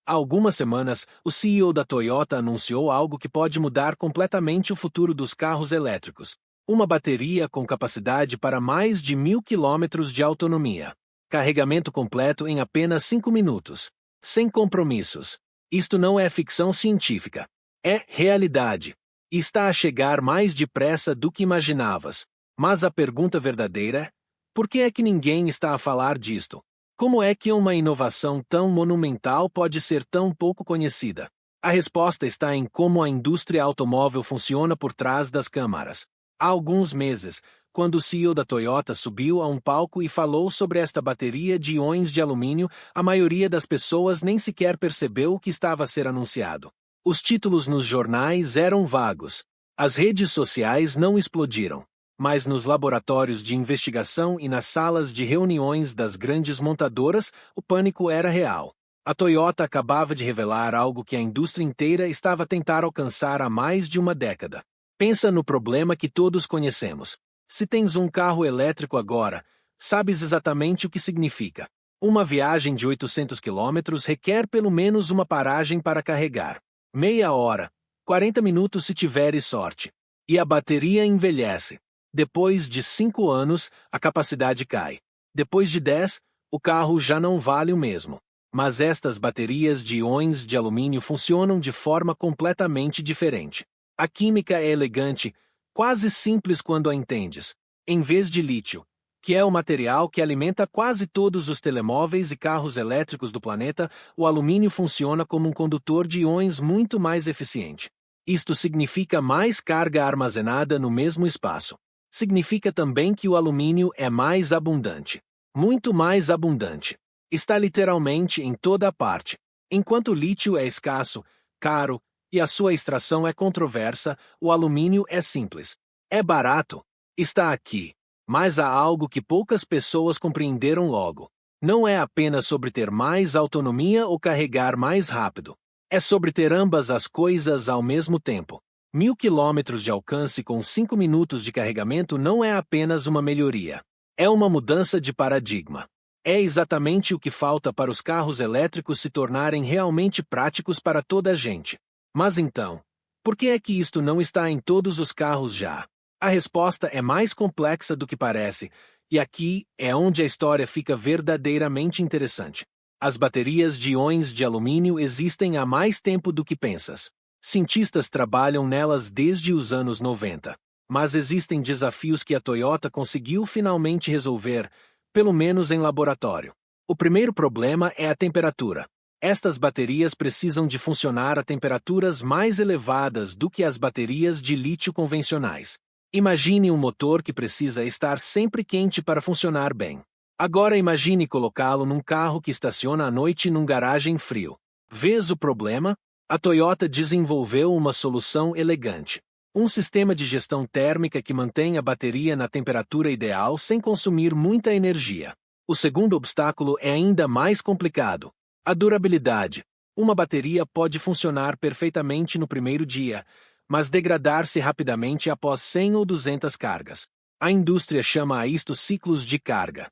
Há algumas semanas, o CEO da Toyota anunciou algo que pode mudar completamente o futuro dos carros elétricos. Uma bateria com capacidade para mais de 1.000 quilômetros de autonomia. Carregamento completo em apenas 5 minutos. Sem compromissos. Isto não é ficção científica. É realidade. E está a chegar mais depressa do que imaginavas. Mas a pergunta verdadeira é: por que é que ninguém está a falar disto? Como é que uma inovação tão monumental pode ser tão pouco conhecida? A resposta está em como a indústria automóvel funciona por trás das câmaras. Há alguns meses, quando o CEO da Toyota subiu a um palco e falou sobre esta bateria de íons de alumínio, a maioria das pessoas nem sequer percebeu o que estava a ser anunciado. Os títulos nos jornais eram vagos. As redes sociais não explodiram. Mas nos laboratórios de investigação e nas salas de reuniões das grandes montadoras, o pânico era real. A Toyota acabava de revelar algo que a indústria inteira estava a tentar alcançar há mais de uma década. Pensa no problema que todos conhecemos. Se tens um carro elétrico agora, sabes exatamente o que significa. Uma viagem de 800 quilômetros requer pelo menos uma paragem para carregar. Meia hora, 40 minutos se tiveres sorte. E a bateria envelhece. Depois de 5 anos, a capacidade cai. Depois de 10, o carro já não vale o mesmo. Mas estas baterias de íons de alumínio funcionam de forma completamente diferente. A química é elegante, quase simples quando a entendes. Em vez de lítio, que é o material que alimenta quase todos os telemóveis e carros elétricos do planeta, o alumínio funciona como um condutor de íons muito mais eficiente. Isto significa mais carga armazenada no mesmo espaço. Significa também que o alumínio é mais abundante. Muito mais abundante. Está literalmente em toda a parte. Enquanto o lítio é escasso, caro, e a sua extração é controversa, o alumínio é simples. É barato. Está aqui. Mas há algo que poucas pessoas compreenderam logo. Não é apenas sobre ter mais autonomia ou carregar mais rápido. É sobre ter ambas as coisas ao mesmo tempo. 1.000 quilômetros de alcance com 5 minutos de carregamento não é apenas uma melhoria. É uma mudança de paradigma. É exatamente o que falta para os carros elétricos se tornarem realmente práticos para toda a gente. Mas então, por que é que isto não está em todos os carros já? A resposta é mais complexa do que parece, e aqui é onde a história fica verdadeiramente interessante. As baterias de íons de alumínio existem há mais tempo do que pensas. Cientistas trabalham nelas desde os anos 90. Mas existem desafios que a Toyota conseguiu finalmente resolver, pelo menos em laboratório. O primeiro problema é a temperatura. Estas baterias precisam de funcionar a temperaturas mais elevadas do que as baterias de lítio convencionais. Imagine um motor que precisa estar sempre quente para funcionar bem. Agora imagine colocá-lo num carro que estaciona à noite num garagem frio. Vês o problema? A Toyota desenvolveu uma solução elegante. Um sistema de gestão térmica que mantém a bateria na temperatura ideal sem consumir muita energia. O segundo obstáculo é ainda mais complicado. A durabilidade. Uma bateria pode funcionar perfeitamente no primeiro dia, mas degradar-se rapidamente após 100 ou 200 cargas. A indústria chama a isto ciclos de carga.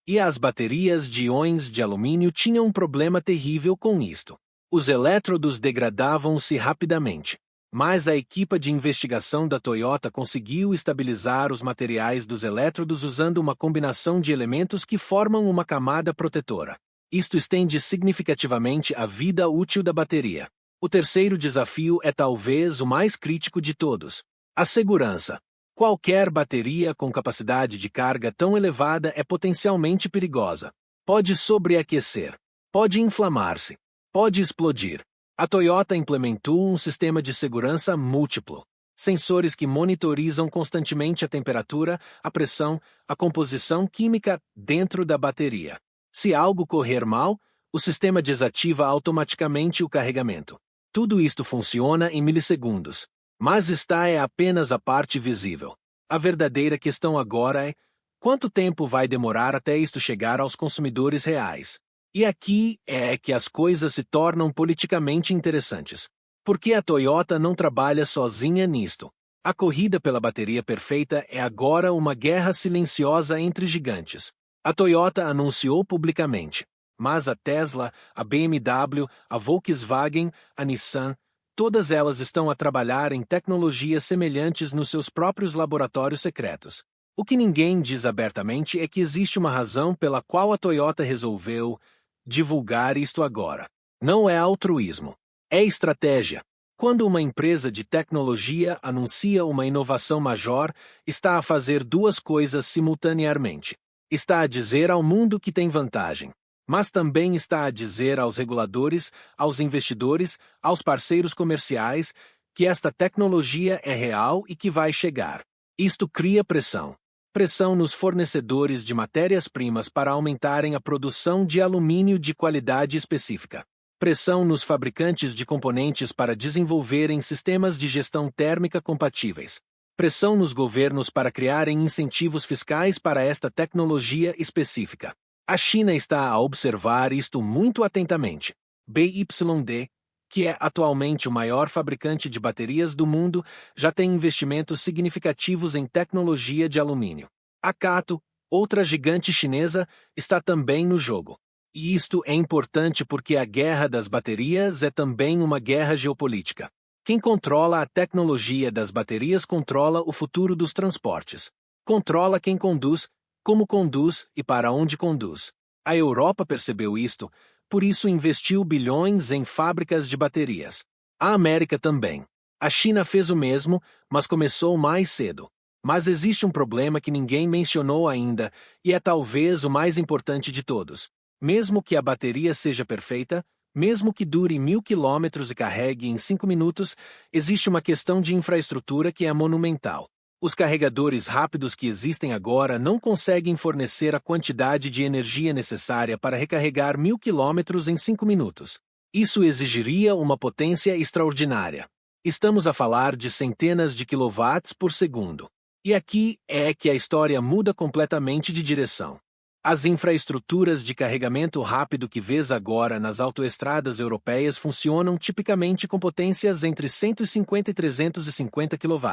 E as baterias de íons de alumínio tinham um problema terrível com isto. Os elétrodos degradavam-se rapidamente, mas a equipe de investigação da Toyota conseguiu estabilizar os materiais dos elétrodos usando uma combinação de elementos que formam uma camada protetora. Isto estende significativamente a vida útil da bateria. O terceiro desafio é talvez o mais crítico de todos: a segurança. Qualquer bateria com capacidade de carga tão elevada é potencialmente perigosa. Pode sobreaquecer, pode inflamar-se, pode explodir. A Toyota implementou um sistema de segurança múltiplo. Sensores que monitorizam constantemente a temperatura, a pressão, a composição química dentro da bateria. Se algo correr mal, o sistema desativa automaticamente o carregamento. Tudo isto funciona em milissegundos. Mas esta é apenas a parte visível. A verdadeira questão agora é: quanto tempo vai demorar até isto chegar aos consumidores reais? E aqui é que as coisas se tornam politicamente interessantes. Porque a Toyota não trabalha sozinha nisto. A corrida pela bateria perfeita é agora uma guerra silenciosa entre gigantes. A Toyota anunciou publicamente: Mas a Tesla, a BMW, a Volkswagen, a Nissan, todas elas estão a trabalhar em tecnologias semelhantes nos seus próprios laboratórios secretos. O que ninguém diz abertamente é que existe uma razão pela qual a Toyota resolveu divulgar isto agora. Não é altruísmo. É estratégia. Quando uma empresa de tecnologia anuncia uma inovação major, está a fazer duas coisas simultaneamente. Está a dizer ao mundo que tem vantagem, mas também está a dizer aos reguladores, aos investidores, aos parceiros comerciais, que esta tecnologia é real e que vai chegar. Isto cria pressão. Pressão nos fornecedores de matérias-primas para aumentarem a produção de alumínio de qualidade específica. Pressão nos fabricantes de componentes para desenvolverem sistemas de gestão térmica compatíveis. Pressão nos governos para criarem incentivos fiscais para esta tecnologia específica. A China está a observar isto muito atentamente. BYD, que é atualmente o maior fabricante de baterias do mundo, já tem investimentos significativos em tecnologia de alumínio. A Cato, outra gigante chinesa, está também no jogo. E isto é importante porque a guerra das baterias é também uma guerra geopolítica. Quem controla a tecnologia das baterias controla o futuro dos transportes. Controla quem conduz, como conduz e para onde conduz. A Europa percebeu isto, por isso investiu bilhões em fábricas de baterias. A América também. A China fez o mesmo, mas começou mais cedo. Mas existe um problema que ninguém mencionou ainda, e é talvez o mais importante de todos. Mesmo que a bateria seja perfeita, mesmo que dure 1000 km e carregue em 5 minutos, existe uma questão de infraestrutura que é monumental. Os carregadores rápidos que existem agora não conseguem fornecer a quantidade de energia necessária para recarregar 1000 km em 5 minutos. Isso exigiria uma potência extraordinária. Estamos a falar de centenas de quilowatts por segundo. E aqui é que a história muda completamente de direção. As infraestruturas de carregamento rápido que vês agora nas autoestradas europeias funcionam tipicamente com potências entre 150 e 350 kW.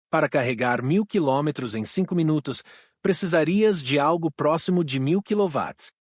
Para carregar 1000 km em 5 minutos, precisarias de algo próximo de 1000 kW.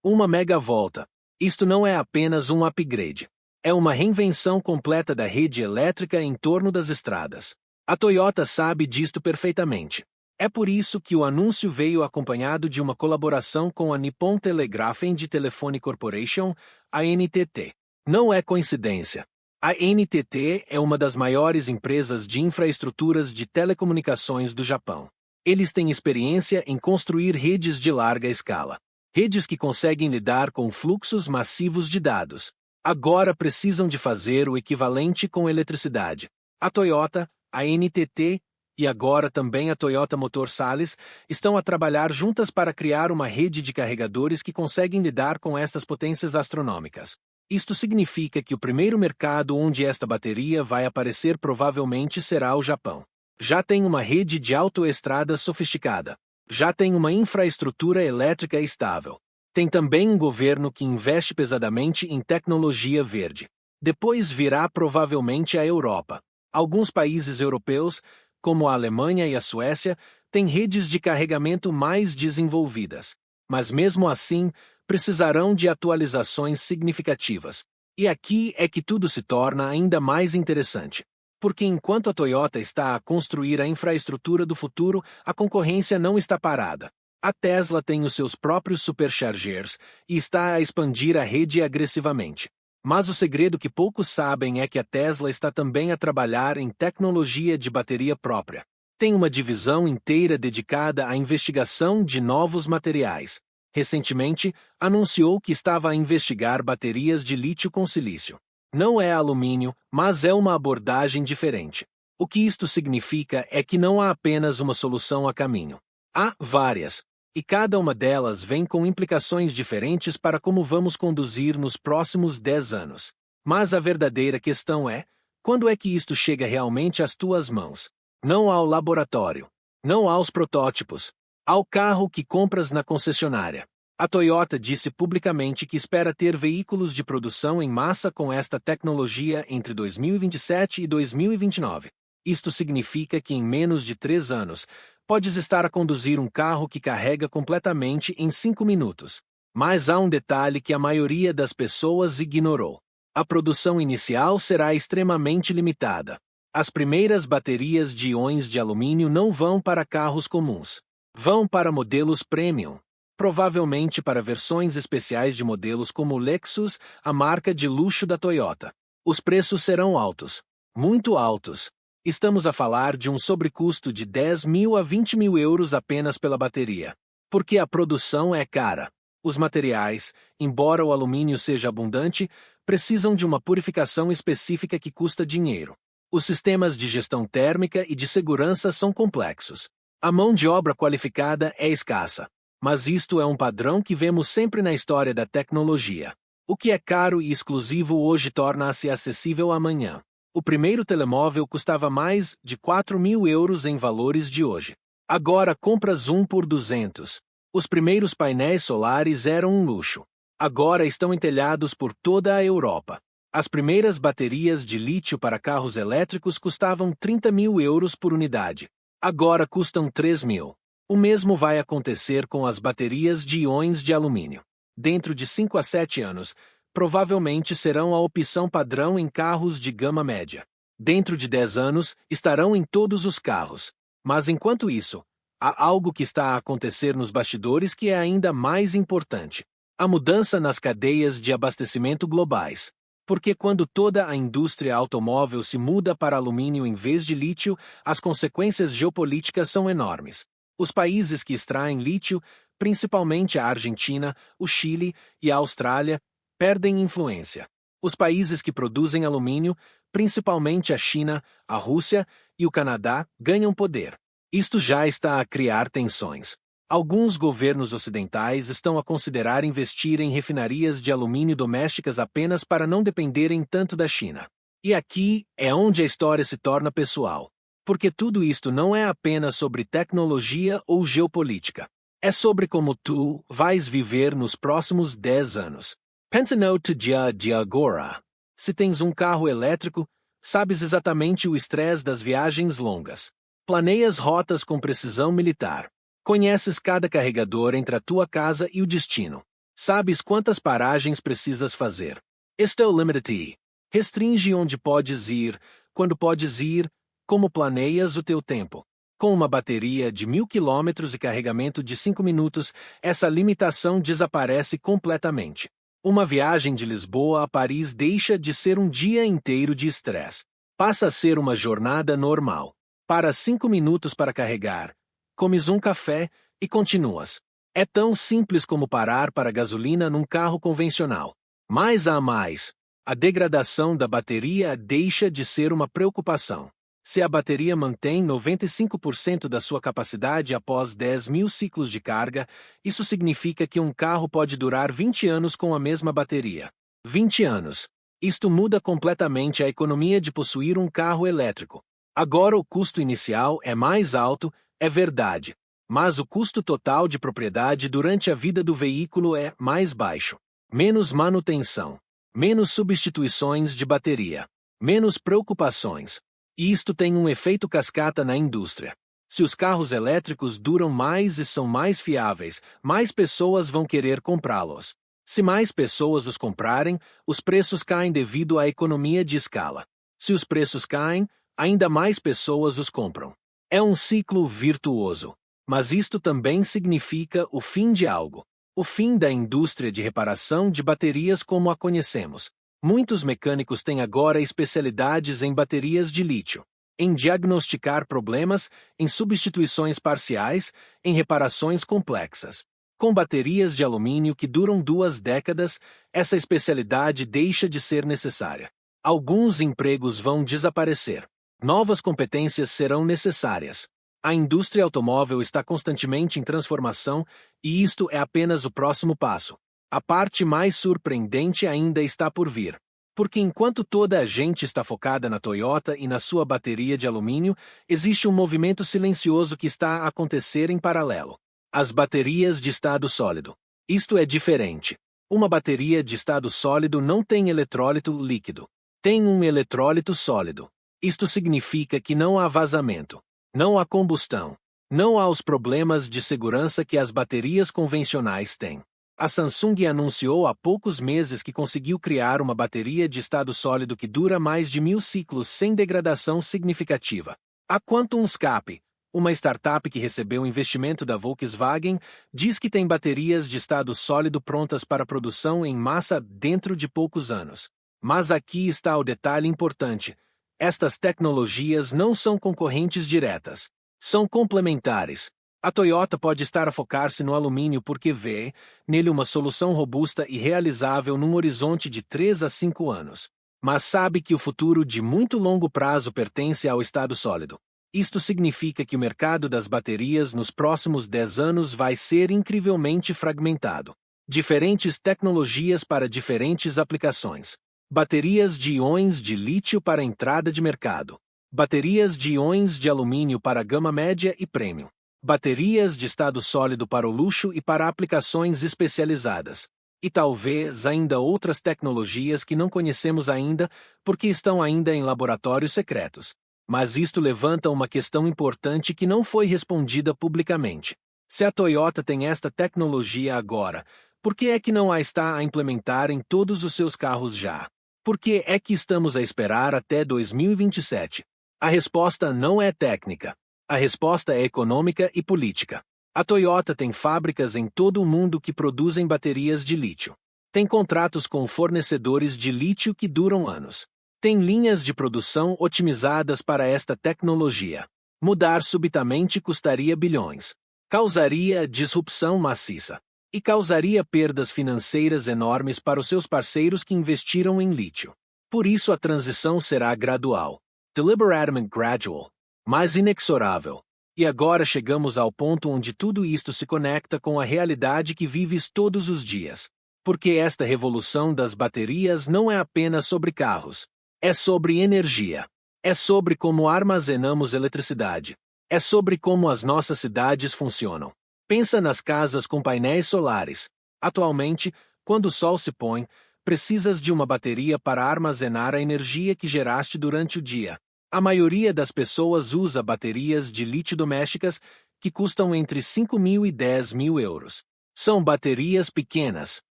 Uma megavolta. Isto não é apenas um upgrade. É uma reinvenção completa da rede elétrica em torno das estradas. A Toyota sabe disto perfeitamente. É por isso que o anúncio veio acompanhado de uma colaboração com a Nippon Telegraph and Telephone Corporation, a NTT. Não é coincidência. A NTT é uma das maiores empresas de infraestruturas de telecomunicações do Japão. Eles têm experiência em construir redes de larga escala. Redes que conseguem lidar com fluxos massivos de dados. Agora precisam de fazer o equivalente com eletricidade. A Toyota, a NTT e agora também a Toyota Motor Sales estão a trabalhar juntas para criar uma rede de carregadores que conseguem lidar com estas potências astronômicas. Isto significa que o primeiro mercado onde esta bateria vai aparecer provavelmente será o Japão. Já tem uma rede de autoestrada sofisticada. Já tem uma infraestrutura elétrica estável. Tem também um governo que investe pesadamente em tecnologia verde. Depois virá provavelmente a Europa. Alguns países europeus, como a Alemanha e a Suécia, têm redes de carregamento mais desenvolvidas. Mas mesmo assim, precisarão de atualizações significativas. E aqui é que tudo se torna ainda mais interessante. Porque enquanto a Toyota está a construir a infraestrutura do futuro, a concorrência não está parada. A Tesla tem os seus próprios superchargers e está a expandir a rede agressivamente. Mas o segredo que poucos sabem é que a Tesla está também a trabalhar em tecnologia de bateria própria. Tem uma divisão inteira dedicada à investigação de novos materiais. Recentemente, anunciou que estava a investigar baterias de lítio com silício. Não é alumínio, mas é uma abordagem diferente. O que isto significa é que não há apenas uma solução a caminho. Há várias. E cada uma delas vem com implicações diferentes para como vamos conduzir nos próximos 10 anos. Mas a verdadeira questão é, quando é que isto chega realmente às tuas mãos? Não ao laboratório. Não aos protótipos. Ao carro que compras na concessionária. A Toyota disse publicamente que espera ter veículos de produção em massa com esta tecnologia entre 2027 e 2029. Isto significa que em menos de 3 anos, podes estar a conduzir um carro que carrega completamente em 5 minutos. Mas há um detalhe que a maioria das pessoas ignorou. A produção inicial será extremamente limitada. As primeiras baterias de íons de alumínio não vão para carros comuns. Vão para modelos premium. Provavelmente para versões especiais de modelos como o Lexus, a marca de luxo da Toyota. Os preços serão altos. Muito altos. Estamos a falar de um sobrecusto de 10 mil a 20 mil euros apenas pela bateria. Porque a produção é cara. Os materiais, embora o alumínio seja abundante, precisam de uma purificação específica que custa dinheiro. Os sistemas de gestão térmica e de segurança são complexos. A mão de obra qualificada é escassa. Mas isto é um padrão que vemos sempre na história da tecnologia. O que é caro e exclusivo hoje torna-se acessível amanhã. O primeiro telemóvel custava mais de 4 mil euros em valores de hoje. Agora compras um por 200. Os primeiros painéis solares eram um luxo. Agora estão em telhados por toda a Europa. As primeiras baterias de lítio para carros elétricos custavam 30 mil euros por unidade. Agora custam 3 mil. O mesmo vai acontecer com as baterias de íons de alumínio. Dentro de 5 a 7 anos, provavelmente serão a opção padrão em carros de gama média. Dentro de 10 anos, estarão em todos os carros. Mas enquanto isso, há algo que está a acontecer nos bastidores que é ainda mais importante. A mudança nas cadeias de abastecimento globais. Porque quando toda a indústria automóvel se muda para alumínio em vez de lítio, as consequências geopolíticas são enormes. Os países que extraem lítio, principalmente a Argentina, o Chile e a Austrália, perdem influência. Os países que produzem alumínio, principalmente a China, a Rússia e o Canadá, ganham poder. Isto já está a criar tensões. Alguns governos ocidentais estão a considerar investir em refinarias de alumínio domésticas apenas para não dependerem tanto da China. E aqui é onde a história se torna pessoal. Porque tudo isto não é apenas sobre tecnologia ou geopolítica. É sobre como tu vais viver nos próximos 10 anos. Pensa no dia de agora. Se tens um carro elétrico, sabes exatamente o estresse das viagens longas. Planeias rotas com precisão militar. Conheces cada carregador entre a tua casa e o destino. Sabes quantas paragens precisas fazer. Isto limita-te. Restringe onde podes ir, quando podes ir, como planeias o teu tempo. Com uma bateria de 1000 km e carregamento de 5 minutos, essa limitação desaparece completamente. Uma viagem de Lisboa a Paris deixa de ser um dia inteiro de estresse. Passa a ser uma jornada normal. Para 5 minutos para carregar. Comes um café e continuas. É tão simples como parar para gasolina num carro convencional. Mas há mais. A degradação da bateria deixa de ser uma preocupação. Se a bateria mantém 95% da sua capacidade após 10 mil ciclos de carga, isso significa que um carro pode durar 20 anos com a mesma bateria. 20 anos. Isto muda completamente a economia de possuir um carro elétrico. Agora o custo inicial é mais alto, é verdade. Mas o custo total de propriedade durante a vida do veículo é mais baixo. Menos manutenção. Menos substituições de bateria. Menos preocupações. E isto tem um efeito cascata na indústria. Se os carros elétricos duram mais e são mais fiáveis, mais pessoas vão querer comprá-los. Se mais pessoas os comprarem, os preços caem devido à economia de escala. Se os preços caem, ainda mais pessoas os compram. É um ciclo virtuoso. Mas isto também significa o fim de algo. O fim da indústria de reparação de baterias como a conhecemos. Muitos mecânicos têm agora especialidades em baterias de lítio, em diagnosticar problemas, em substituições parciais, em reparações complexas. Com baterias de alumínio que duram 2 décadas, essa especialidade deixa de ser necessária. Alguns empregos vão desaparecer. Novas competências serão necessárias. A indústria automóvel está constantemente em transformação e isto é apenas o próximo passo. A parte mais surpreendente ainda está por vir. Porque enquanto toda a gente está focada na Toyota e na sua bateria de alumínio, existe um movimento silencioso que está a acontecer em paralelo. As baterias de estado sólido. Isto é diferente. Uma bateria de estado sólido não tem eletrólito líquido. Tem um eletrólito sólido. Isto significa que não há vazamento. Não há combustão. Não há os problemas de segurança que as baterias convencionais têm. A Samsung anunciou há poucos meses que conseguiu criar uma bateria de estado sólido que dura mais de 1000 ciclos sem degradação significativa. A QuantumScape, uma startup que recebeu investimento da Volkswagen, diz que tem baterias de estado sólido prontas para produção em massa dentro de poucos anos. Mas aqui está o detalhe importante. Estas tecnologias não são concorrentes diretas. São complementares. A Toyota pode estar a focar-se no alumínio porque vê nele uma solução robusta e realizável num horizonte de 3 a 5 anos. Mas sabe que o futuro de muito longo prazo pertence ao estado sólido. Isto significa que o mercado das baterias nos próximos 10 anos vai ser incrivelmente fragmentado. Diferentes tecnologias para diferentes aplicações. Baterias de íons de lítio para entrada de mercado. Baterias de íons de alumínio para gama média e premium. Baterias de estado sólido para o luxo e para aplicações especializadas. E talvez ainda outras tecnologias que não conhecemos ainda porque estão ainda em laboratórios secretos. Mas isto levanta uma questão importante que não foi respondida publicamente. Se a Toyota tem esta tecnologia agora, por que é que não a está a implementar em todos os seus carros já? Por que é que estamos a esperar até 2027? A resposta não é técnica. A resposta é econômica e política. A Toyota tem fábricas em todo o mundo que produzem baterias de lítio. Tem contratos com fornecedores de lítio que duram anos. Tem linhas de produção otimizadas para esta tecnologia. Mudar subitamente custaria bilhões. Causaria disrupção maciça. E causaria perdas financeiras enormes para os seus parceiros que investiram em lítio. Por isso a transição será gradual. Deliberately gradual. Mas inexorável. E agora chegamos ao ponto onde tudo isto se conecta com a realidade que vives todos os dias. Porque esta revolução das baterias não é apenas sobre carros. É sobre energia. É sobre como armazenamos eletricidade. É sobre como as nossas cidades funcionam. Pensa nas casas com painéis solares. Atualmente, quando o sol se põe, precisas de uma bateria para armazenar a energia que geraste durante o dia. A maioria das pessoas usa baterias de lítio domésticas que custam entre 5.000 e 10.000 euros. São baterias pequenas,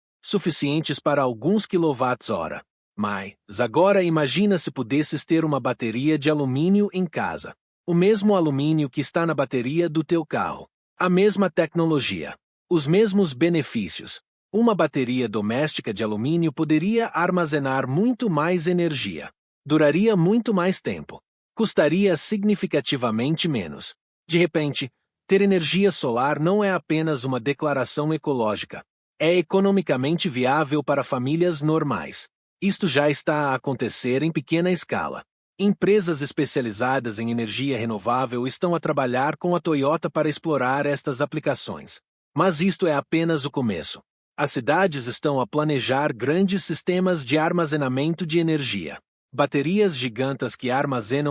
suficientes para alguns kWh. Mas agora imagina se pudesses ter uma bateria de alumínio em casa. O mesmo alumínio que está na bateria do teu carro. A mesma tecnologia. Os mesmos benefícios. Uma bateria doméstica de alumínio poderia armazenar muito mais energia. Duraria muito mais tempo. Custaria significativamente menos. De repente, ter energia solar não é apenas uma declaração ecológica. É economicamente viável para famílias normais. Isto já está a acontecer em pequena escala. Empresas especializadas em energia renovável estão a trabalhar com a Toyota para explorar estas aplicações. Mas isto é apenas o começo. As cidades estão a planejar grandes sistemas de armazenamento de energia. Baterias gigantes que armazenam